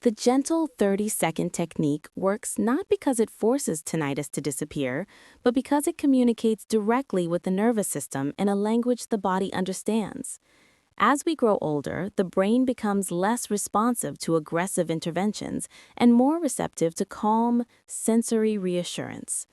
The gentle 30-second technique works not because it forces tinnitus to disappear, but because it communicates directly with the nervous system in a language the body understands. As we grow older, the brain becomes less responsive to aggressive interventions and more receptive to calm, sensory reassurance.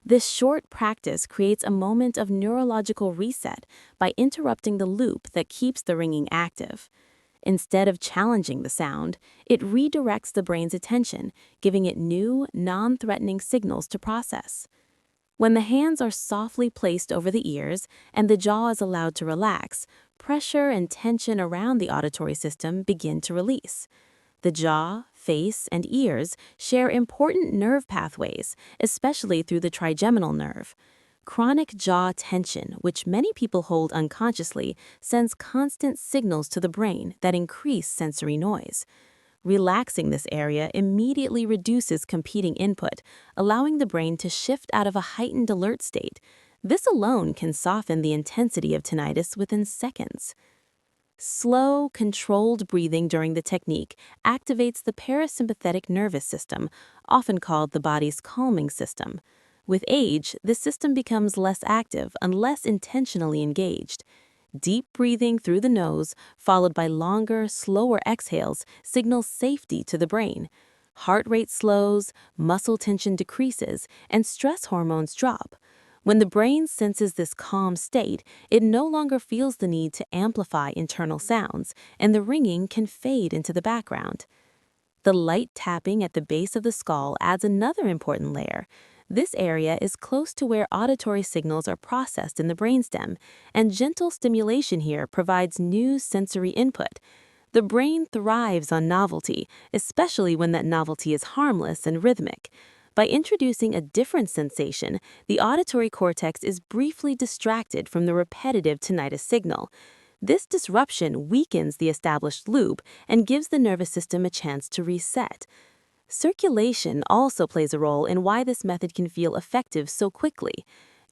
This short practice creates a moment of neurological reset by interrupting the loop that keeps the ringing active. Instead of challenging the sound, it redirects the brain's attention, giving it new, non-threatening signals to process. When the hands are softly placed over the ears and the jaw is allowed to relax, pressure and tension around the auditory system begin to release. The jaw, face, and ears share important nerve pathways, especially through the trigeminal nerve. Chronic jaw tension, which many people hold unconsciously, sends constant signals to the brain that increase sensory noise. Relaxing this area immediately reduces competing input, allowing the brain to shift out of a heightened alert state. This alone can soften the intensity of tinnitus within seconds. Slow, controlled breathing during the technique activates the parasympathetic nervous system, often called the body's calming system. With age, this system becomes less active unless intentionally engaged. Deep breathing through the nose, followed by longer, slower exhales, signals safety to the brain. Heart rate slows, muscle tension decreases, and stress hormones drop. When the brain senses this calm state, it no longer feels the need to amplify internal sounds, and the ringing can fade into the background. The light tapping at the base of the skull adds another important layer. This area is close to where auditory signals are processed in the brainstem, and gentle stimulation here provides new sensory input. The brain thrives on novelty, especially when that novelty is harmless and rhythmic. By introducing a different sensation, the auditory cortex is briefly distracted from the repetitive tinnitus signal. This disruption weakens the established loop and gives the nervous system a chance to reset. Circulation also plays a role in why this method can feel effective so quickly.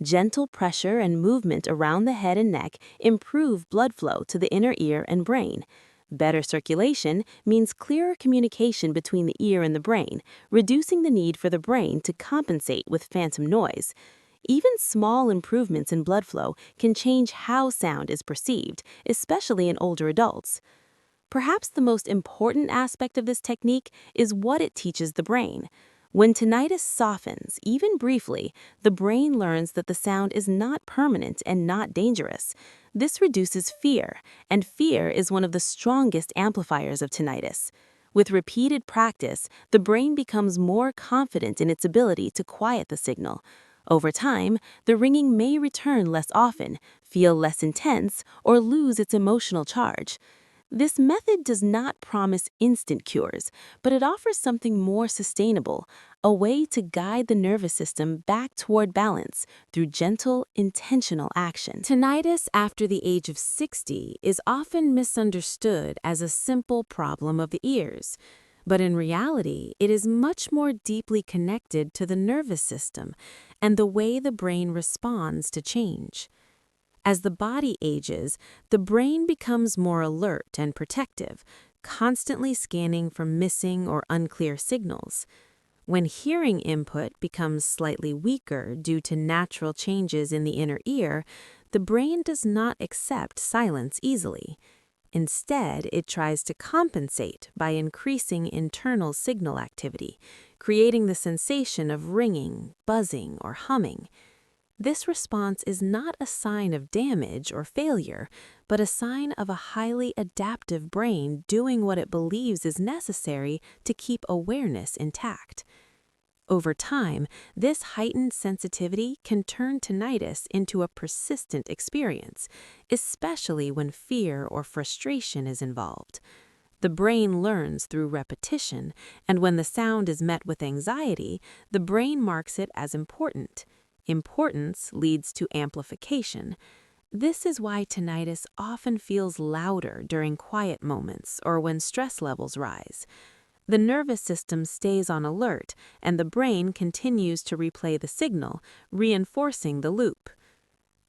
Gentle pressure and movement around the head and neck improve blood flow to the inner ear and brain. Better circulation means clearer communication between the ear and the brain, reducing the need for the brain to compensate with phantom noise. Even small improvements in blood flow can change how sound is perceived, especially in older adults. Perhaps the most important aspect of this technique is what it teaches the brain. When tinnitus softens, even briefly, the brain learns that the sound is not permanent and not dangerous. This reduces fear, and fear is one of the strongest amplifiers of tinnitus. With repeated practice, the brain becomes more confident in its ability to quiet the signal. Over time, the ringing may return less often, feel less intense, or lose its emotional charge. This method does not promise instant cures, but it offers something more sustainable, a way to guide the nervous system back toward balance through gentle, intentional action. Tinnitus after the age of 60 is often misunderstood as a simple problem of the ears, but in reality, it is much more deeply connected to the nervous system and the way the brain responds to change. As the body ages, the brain becomes more alert and protective, constantly scanning for missing or unclear signals. When hearing input becomes slightly weaker due to natural changes in the inner ear, the brain does not accept silence easily. Instead, it tries to compensate by increasing internal signal activity, creating the sensation of ringing, buzzing, or humming. This response is not a sign of damage or failure, but a sign of a highly adaptive brain doing what it believes is necessary to keep awareness intact. Over time, this heightened sensitivity can turn tinnitus into a persistent experience, especially when fear or frustration is involved. The brain learns through repetition, and when the sound is met with anxiety, the brain marks it as important. Importance leads to amplification. This is why tinnitus often feels louder during quiet moments or when stress levels rise. The nervous system stays on alert, and the brain continues to replay the signal, reinforcing the loop.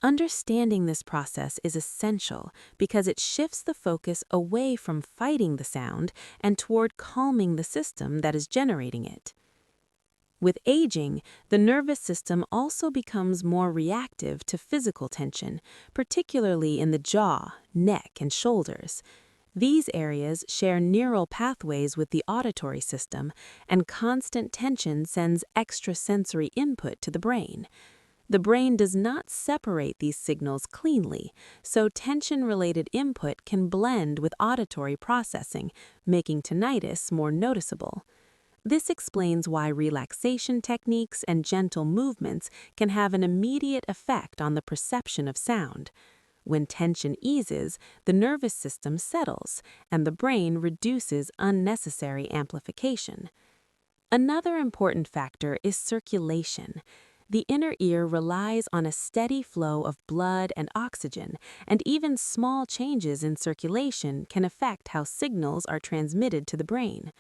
Understanding this process is essential because it shifts the focus away from fighting the sound and toward calming the system that is generating it. With aging, the nervous system also becomes more reactive to physical tension, particularly in the jaw, neck, and shoulders. These areas share neural pathways with the auditory system, and constant tension sends extrasensory input to the brain. The brain does not separate these signals cleanly, so tension-related input can blend with auditory processing, making tinnitus more noticeable. This explains why relaxation techniques and gentle movements can have an immediate effect on the perception of sound. When tension eases, the nervous system settles, and the brain reduces unnecessary amplification. Another important factor is circulation. The inner ear relies on a steady flow of blood and oxygen, and even small changes in circulation can affect how signals are transmitted to the brain.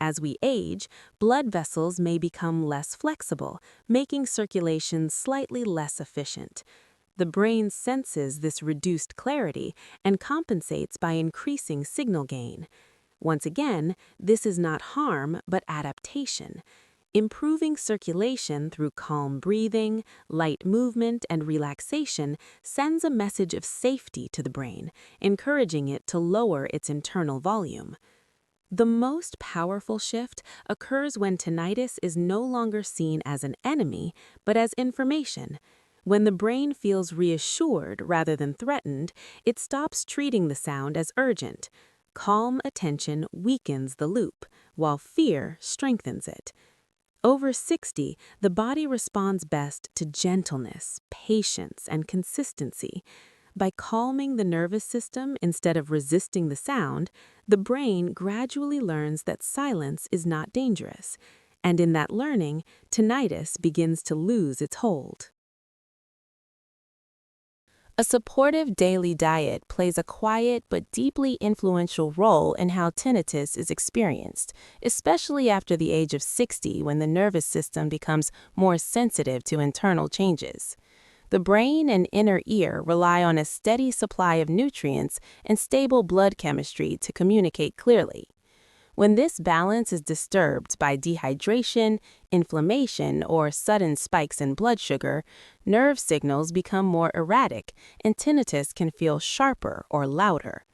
As we age, blood vessels may become less flexible, making circulation slightly less efficient. The brain senses this reduced clarity and compensates by increasing signal gain. Once again, this is not harm, but adaptation. Improving circulation through calm breathing, light movement, and relaxation sends a message of safety to the brain, encouraging it to lower its internal volume. The most powerful shift occurs when tinnitus is no longer seen as an enemy, but as information. When the brain feels reassured rather than threatened, it stops treating the sound as urgent. Calm attention weakens the loop, while fear strengthens it. Over 60, the body responds best to gentleness, patience, and consistency. By calming the nervous system instead of resisting the sound, the brain gradually learns that silence is not dangerous, and in that learning, tinnitus begins to lose its hold. A supportive daily diet plays a quiet but deeply influential role in how tinnitus is experienced, especially after the age of 60 when the nervous system becomes more sensitive to internal changes. The brain and inner ear rely on a steady supply of nutrients and stable blood chemistry to communicate clearly. When this balance is disturbed by dehydration, inflammation, or sudden spikes in blood sugar, nerve signals become more erratic and tinnitus can feel sharper or louder.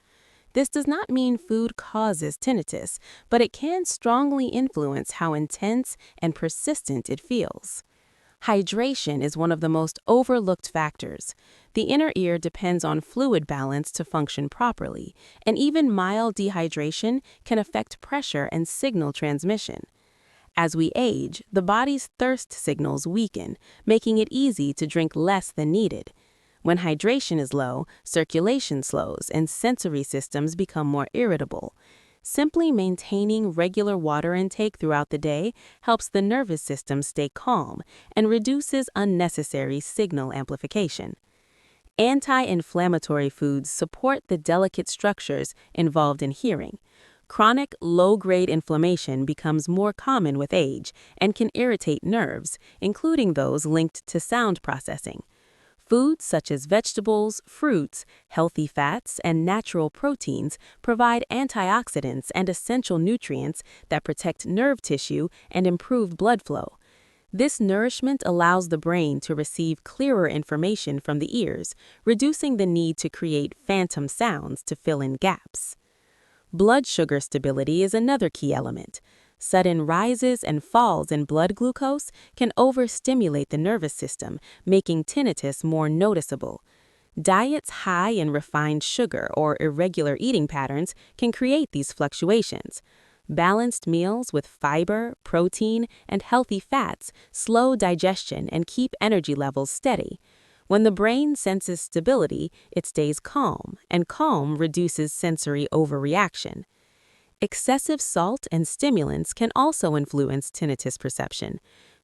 This does not mean food causes tinnitus, but it can strongly influence how intense and persistent it feels. Hydration is one of the most overlooked factors. The inner ear depends on fluid balance to function properly, and even mild dehydration can affect pressure and signal transmission. As we age, the body's thirst signals weaken, making it easy to drink less than needed. When hydration is low, circulation slows and sensory systems become more irritable. Simply maintaining regular water intake throughout the day helps the nervous system stay calm and reduces unnecessary signal amplification. Anti-inflammatory foods support the delicate structures involved in hearing. Chronic low-grade inflammation becomes more common with age and can irritate nerves, including those linked to sound processing. Foods such as vegetables, fruits, healthy fats, and natural proteins provide antioxidants and essential nutrients that protect nerve tissue and improve blood flow. This nourishment allows the brain to receive clearer information from the ears, reducing the need to create phantom sounds to fill in gaps. Blood sugar stability is another key element. Sudden rises and falls in blood glucose can overstimulate the nervous system, making tinnitus more noticeable. Diets high in refined sugar or irregular eating patterns can create these fluctuations. Balanced meals with fiber, protein, and healthy fats slow digestion and keep energy levels steady. When the brain senses stability, it stays calm, and calm reduces sensory overreaction. Excessive salt and stimulants can also influence tinnitus perception.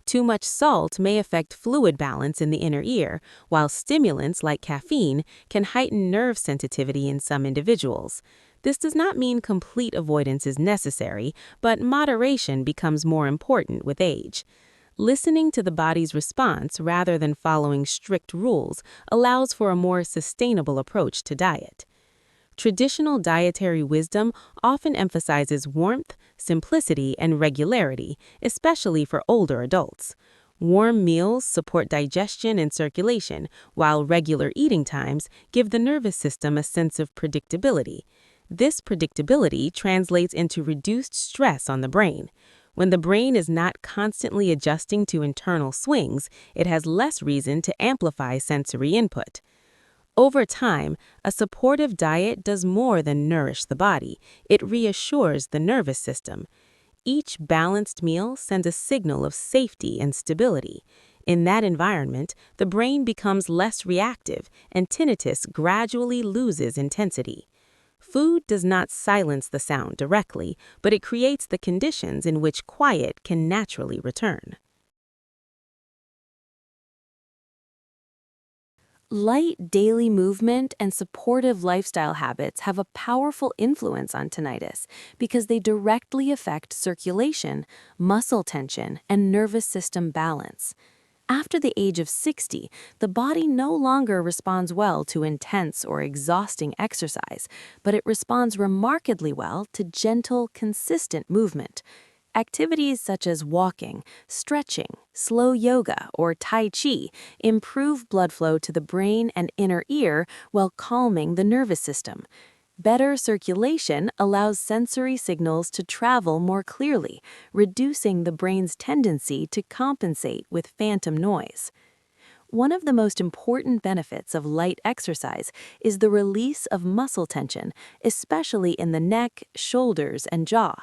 Too much salt may affect fluid balance in the inner ear, while stimulants like caffeine can heighten nerve sensitivity in some individuals. This does not mean complete avoidance is necessary, but moderation becomes more important with age. Listening to the body's response rather than following strict rules allows for a more sustainable approach to diet. Traditional dietary wisdom often emphasizes warmth, simplicity, and regularity, especially for older adults. Warm meals support digestion and circulation, while regular eating times give the nervous system a sense of predictability. This predictability translates into reduced stress on the brain. When the brain is not constantly adjusting to internal swings, it has less reason to amplify sensory input. Over time, a supportive diet does more than nourish the body, it reassures the nervous system. Each balanced meal sends a signal of safety and stability. In that environment, the brain becomes less reactive and tinnitus gradually loses intensity. Food does not silence the sound directly, but it creates the conditions in which quiet can naturally return. Light daily movement and supportive lifestyle habits have a powerful influence on tinnitus because they directly affect circulation, muscle tension, and nervous system balance. After the age of 60, the body no longer responds well to intense or exhausting exercise, but it responds remarkably well to gentle, consistent movement. Activities such as walking, stretching, slow yoga, or Tai Chi improve blood flow to the brain and inner ear while calming the nervous system. Better circulation allows sensory signals to travel more clearly, reducing the brain's tendency to compensate with phantom noise. One of the most important benefits of light exercise is the release of muscle tension, especially in the neck, shoulders, and jaw.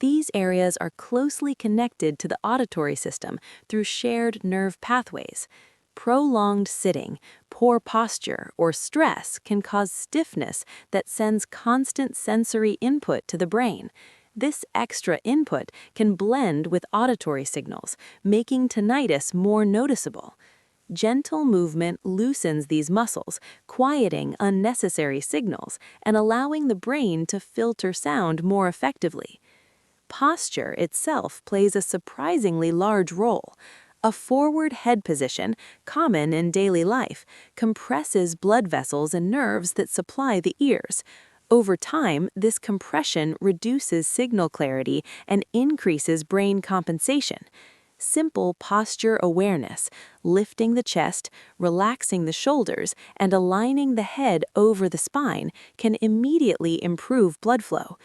These areas are closely connected to the auditory system through shared nerve pathways. Prolonged sitting, poor posture, or stress can cause stiffness that sends constant sensory input to the brain. This extra input can blend with auditory signals, making tinnitus more noticeable. Gentle movement loosens these muscles, quieting unnecessary signals and allowing the brain to filter sound more effectively. Posture itself plays a surprisingly large role. A forward head position, common in daily life, compresses blood vessels and nerves that supply the ears. Over time, this compression reduces signal clarity and increases brain compensation. Simple posture awareness, lifting the chest, relaxing the shoulders, and aligning the head over the spine can immediately improve blood flow.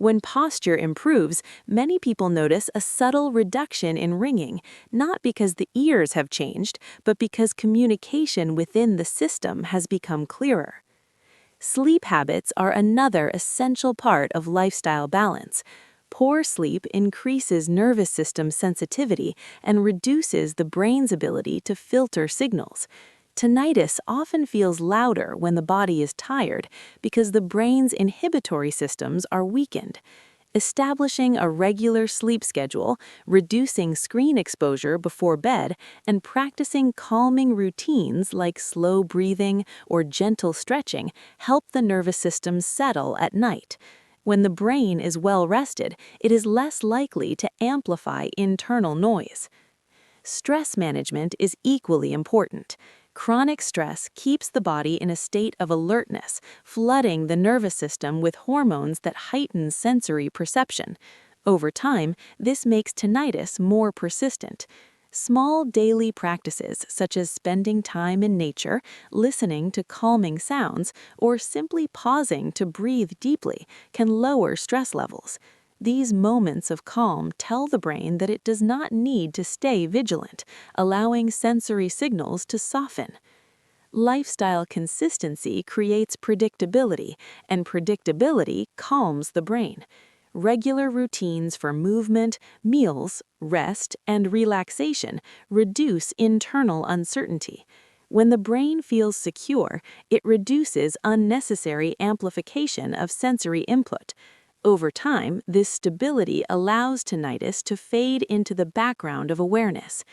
When posture improves, many people notice a subtle reduction in ringing, not because the ears have changed, but because communication within the system has become clearer. Sleep habits are another essential part of lifestyle balance. Poor sleep increases nervous system sensitivity and reduces the brain's ability to filter signals. Tinnitus often feels louder when the body is tired because the brain's inhibitory systems are weakened. Establishing a regular sleep schedule, reducing screen exposure before bed, and practicing calming routines like slow breathing or gentle stretching help the nervous system settle at night. When the brain is well rested, it is less likely to amplify internal noise. Stress management is equally important. Chronic stress keeps the body in a state of alertness, flooding the nervous system with hormones that heighten sensory perception. Over time, this makes tinnitus more persistent. Small daily practices such as spending time in nature, listening to calming sounds, or simply pausing to breathe deeply can lower stress levels. These moments of calm tell the brain that it does not need to stay vigilant, allowing sensory signals to soften. Lifestyle consistency creates predictability, and predictability calms the brain. Regular routines for movement, meals, rest, and relaxation reduce internal uncertainty. When the brain feels secure, it reduces unnecessary amplification of sensory input. Over time, this stability allows tinnitus to fade into the background of awareness.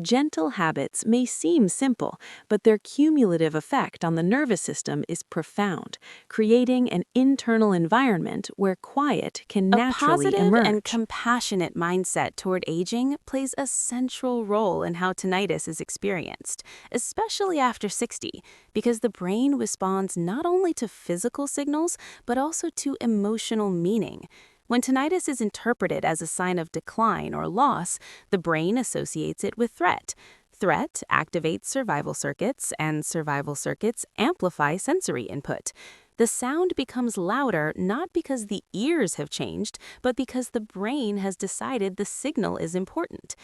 Gentle habits may seem simple, but their cumulative effect on the nervous system is profound, creating an internal environment where quiet can A naturally positive and emerge. compassionate mindset toward aging plays a central role in how tinnitus is experienced, especially after 60, because the brain responds not only to physical signals, but also to emotional meaning. When tinnitus is interpreted as a sign of decline or loss, the brain associates it with threat. Threat activates survival circuits, and survival circuits amplify sensory input. The sound becomes louder not because the ears have changed, but because the brain has decided the signal is important.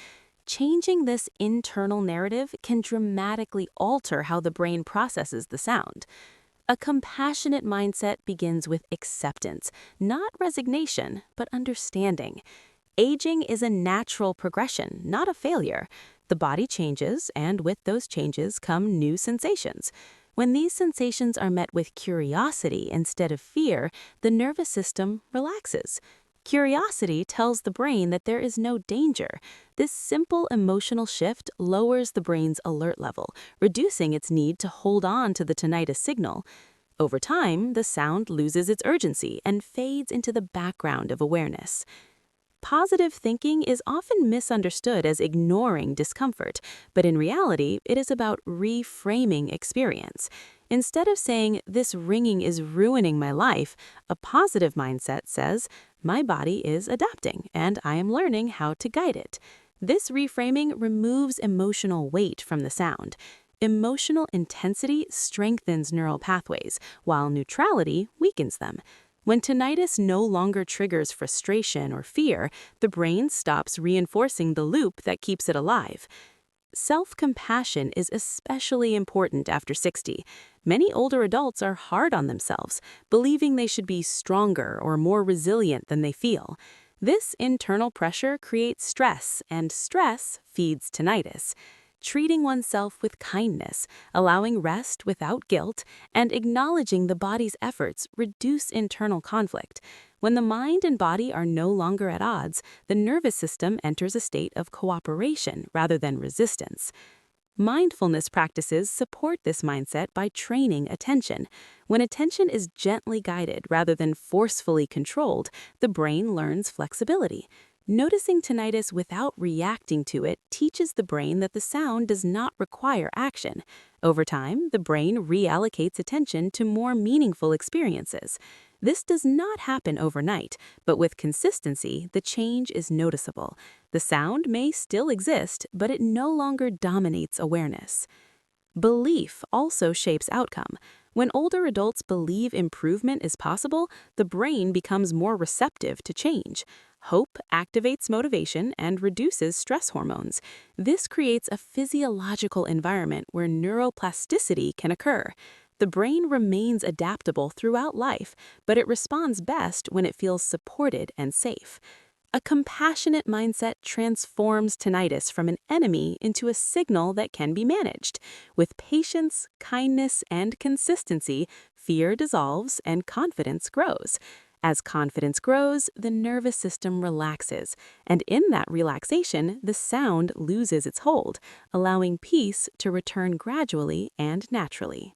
Changing this internal narrative can dramatically alter how the brain processes the sound. A compassionate mindset begins with acceptance, not resignation, but understanding. Aging is a natural progression, not a failure. The body changes, and with those changes come new sensations. When these sensations are met with curiosity instead of fear, the nervous system relaxes. Curiosity tells the brain that there is no danger. This simple emotional shift lowers the brain's alert level, reducing its need to hold on to the tinnitus signal. Over time, the sound loses its urgency and fades into the background of awareness. Positive thinking is often misunderstood as ignoring discomfort, but in reality, it is about reframing experience. Instead of saying, "This ringing is ruining my life," a positive mindset says, "My body is adapting, and I am learning how to guide it." This reframing removes emotional weight from the sound. Emotional intensity strengthens neural pathways, while neutrality weakens them. When tinnitus no longer triggers frustration or fear, the brain stops reinforcing the loop that keeps it alive. Self-compassion is especially important after 60. Many older adults are hard on themselves, believing they should be stronger or more resilient than they feel. This internal pressure creates stress, and stress feeds tinnitus. Treating oneself with kindness, allowing rest without guilt, and acknowledging the body's efforts reduce internal conflict. When the mind and body are no longer at odds, the nervous system enters a state of cooperation rather than resistance. Mindfulness practices support this mindset by training attention. When attention is gently guided rather than forcefully controlled, the brain learns flexibility. Noticing tinnitus without reacting to it teaches the brain that the sound does not require action. Over time, the brain reallocates attention to more meaningful experiences. This does not happen overnight, but with consistency, the change is noticeable. The sound may still exist, but it no longer dominates awareness. Belief also shapes outcome. When older adults believe improvement is possible, the brain becomes more receptive to change. Hope activates motivation and reduces stress hormones. This creates a physiological environment where neuroplasticity can occur. The brain remains adaptable throughout life, but it responds best when it feels supported and safe. A compassionate mindset transforms tinnitus from an enemy into a signal that can be managed. With patience, kindness, and consistency, fear dissolves and confidence grows. As confidence grows, the nervous system relaxes, and in that relaxation, the sound loses its hold, allowing peace to return gradually and naturally.